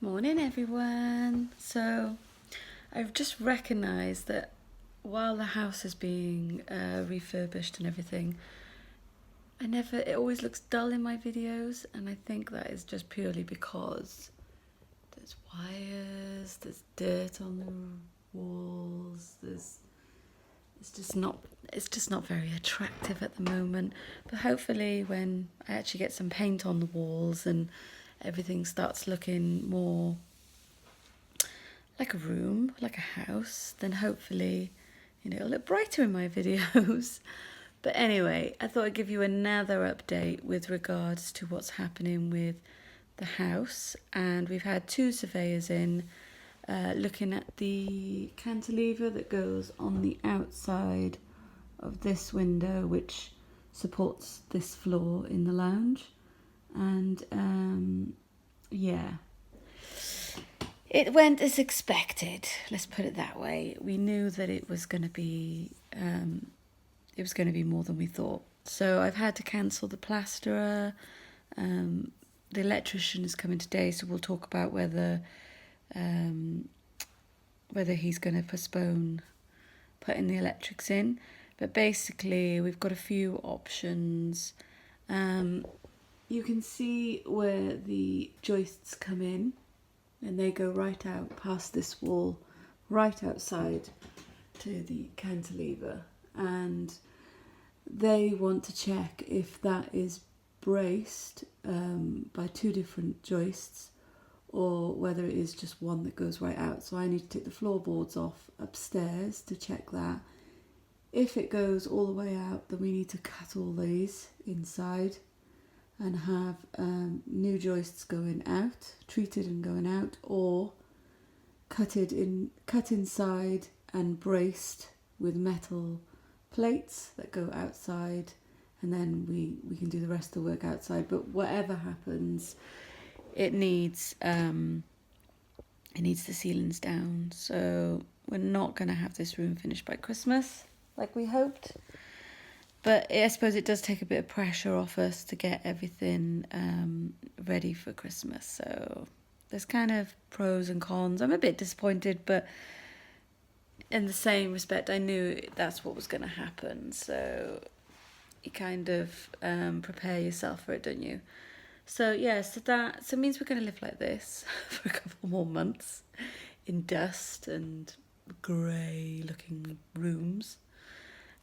Morning everyone. So I've just recognised that while the house is being refurbished and everything, it always looks dull in my videos, and I think that is just purely because there's wires, there's dirt on the walls, it's just not very attractive at the moment. But hopefully when I actually get some paint on the walls and everything starts looking more like a room, like a house, then hopefully, it'll look brighter in my videos. But anyway, I thought I'd give you another update with regards to what's happening with the house. And we've had two surveyors in looking at the cantilever that goes on the outside of this window, which supports this floor in the lounge. And yeah, it went as expected. Let's put it that way. We knew that it was going to be more than we thought. So I've had to cancel the plasterer. The electrician is coming today, so we'll talk about whether he's going to postpone putting the electrics in. But basically, we've got a few options. You can see where the joists come in, and they go right out past this wall, right outside to the cantilever. And they want to check if that is braced by two different joists, or whether it is just one that goes right out. So I need to take the floorboards off upstairs to check that. If it goes all the way out, then we need to cut all these inside and have new joists going out, treated and going out, or cut inside and braced with metal plates that go outside, and then we can do the rest of the work outside. But whatever happens, it needs the ceilings down. So we're not going to have this room finished by Christmas like we hoped. But I suppose it does take a bit of pressure off us to get everything ready for Christmas. So there's kind of pros and cons. I'm a bit disappointed, but in the same respect, I knew that's what was going to happen. So you kind of prepare yourself for it, don't you? So yeah, so it means we're going to live like this for a couple more months in dust and grey looking rooms.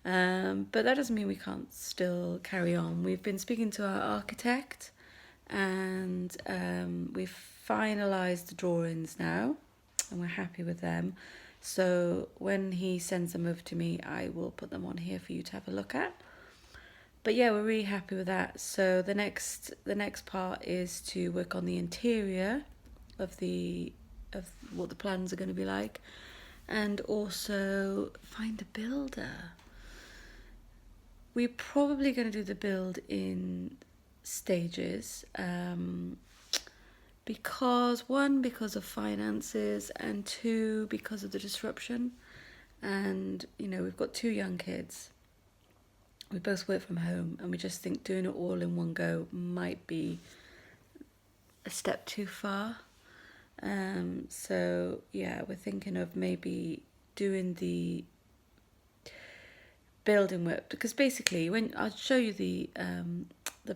But that doesn't mean we can't still carry on. We've been speaking to our architect, and we've finalised the drawings now, and we're happy with them. So when he sends them over to me, I will put them on here for you to have a look at. But yeah, we're really happy with that. So the next part is to work on the interior of what the plans are going to be like, and also find a builder. We're probably going to do the build in stages, because of finances, and two, because of the disruption. And we've got two young kids. We both work from home, and we just think doing it all in one go might be a step too far. So yeah, we're thinking of maybe doing the building work, because basically, when I'll show you the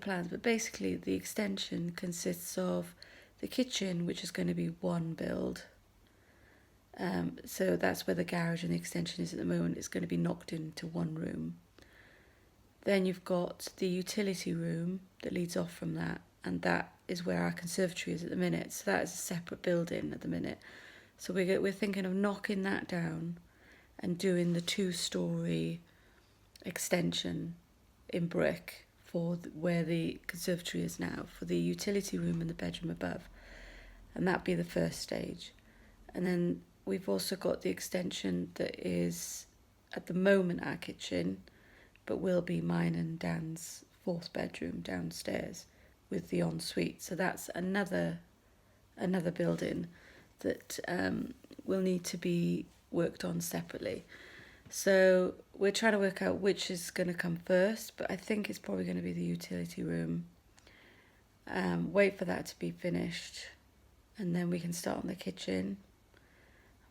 plans, but basically the extension consists of the kitchen, which is going to be one build. So that's where the garage and the extension is at the moment. It's going to be knocked into one room. Then you've got the utility room that leads off from that, and that is where our conservatory is at the minute. So that is a separate building at the minute. So we're thinking of knocking that down and doing the 2-storey extension in brick for where the conservatory is now, for the utility room and the bedroom above. And that'd be the first stage. And then we've also got the extension that is at the moment our kitchen, but will be mine and Dan's 4th bedroom downstairs with the ensuite. So that's another building that will need to be worked on separately. So we're trying to work out which is going to come first, but I think it's probably going to be the utility room. Wait for that to be finished, and then we can start on the kitchen.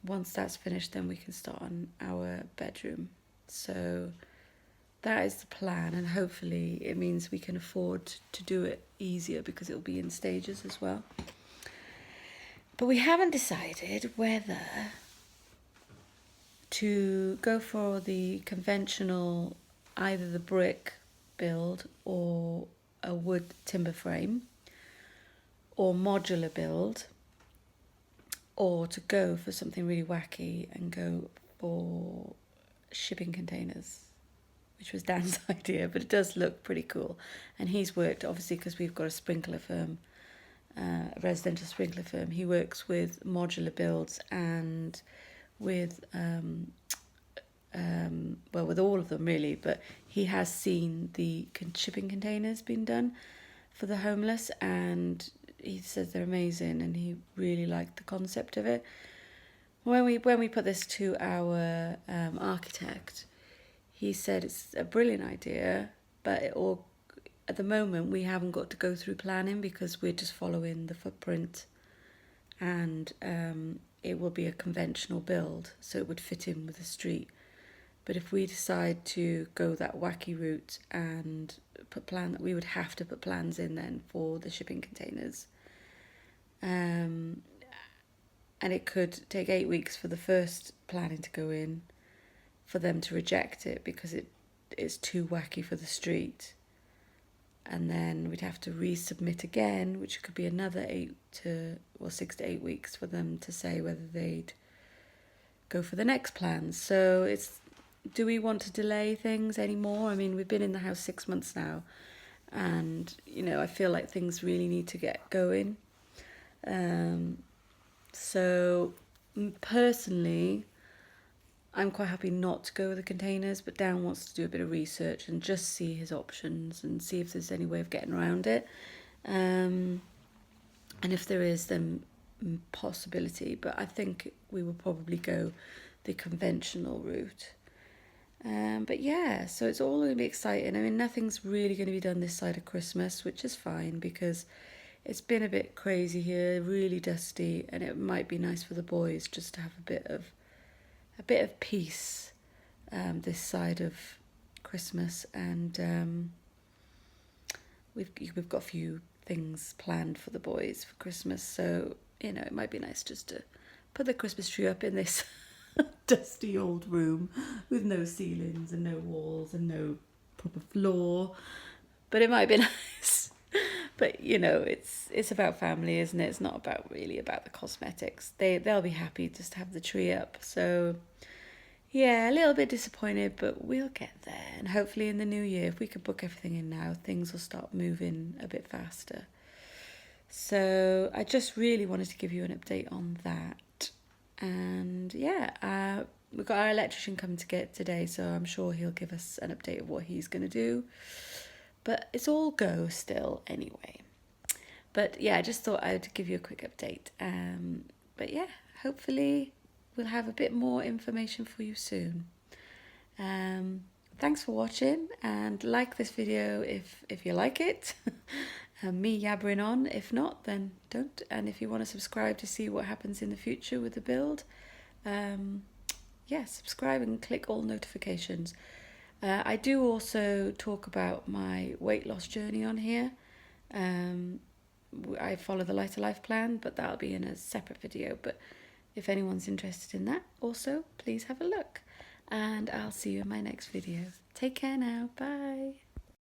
Once that's finished, then we can start on our bedroom. So that is the plan, and hopefully it means we can afford to do it easier because it'll be in stages as well. But we haven't decided whether to go for the conventional, either the brick build or a wood timber frame, or modular build, or to go for something really wacky and go for shipping containers, which was Dan's idea, but it does look pretty cool. And he's worked, obviously, because we've got a sprinkler firm, a residential sprinkler firm. He works with modular builds and with, well, with all of them really, but he has seen the shipping containers being done for the homeless, and he says they're amazing, and he really liked the concept of it. When we put this to our architect, he said it's a brilliant idea, but at the moment we haven't got to go through planning because we're just following the footprint, and it will be a conventional build, so it would fit in with the street. But if we decide to go that wacky route and we would have to put plans in then for the shipping containers. And it could take 8 weeks for the first planning to go in, for them to reject it because it is too wacky for the street. And then we'd have to resubmit again, which could be another 6 to 8 weeks for them to say whether they'd go for the next plan. So do we want to delay things anymore? I mean, we've been in the house 6 months now, and I feel like things really need to get going. So personally, I'm quite happy not to go with the containers, but Dan wants to do a bit of research and just see his options and see if there's any way of getting around it. And if there is, then possibility, but I think we will probably go the conventional route. But yeah, so it's all going to be exciting. I mean, nothing's really going to be done this side of Christmas, which is fine because it's been a bit crazy here, really dusty, and it might be nice for the boys just to have a bit of peace this side of Christmas. And we've got a few things planned for the boys for Christmas, so it might be nice just to put the Christmas tree up in this dusty old room with no ceilings and no walls and no proper floor. But it might be nice. But it's about family, isn't it? It's not really about the cosmetics. They'll be happy just to have the tree up. So yeah, a little bit disappointed, but we'll get there. And hopefully in the new year, if we could book everything in now, things will start moving a bit faster. So I just really wanted to give you an update on that. And yeah, we've got our electrician coming to get today, so I'm sure he'll give us an update of what he's going to do. But it's all go still anyway. But yeah, I just thought I'd give you a quick update. But yeah, hopefully we'll have a bit more information for you soon. Thanks for watching, and like this video if you like it. Me yabbering on. If not, then don't. And if you want to subscribe to see what happens in the future with the build, subscribe and click all notifications. I do also talk about my weight loss journey on here. I follow the Lighter Life plan, but that'll be in a separate video. But if anyone's interested in that also, please have a look. And I'll see you in my next video. Take care now. Bye.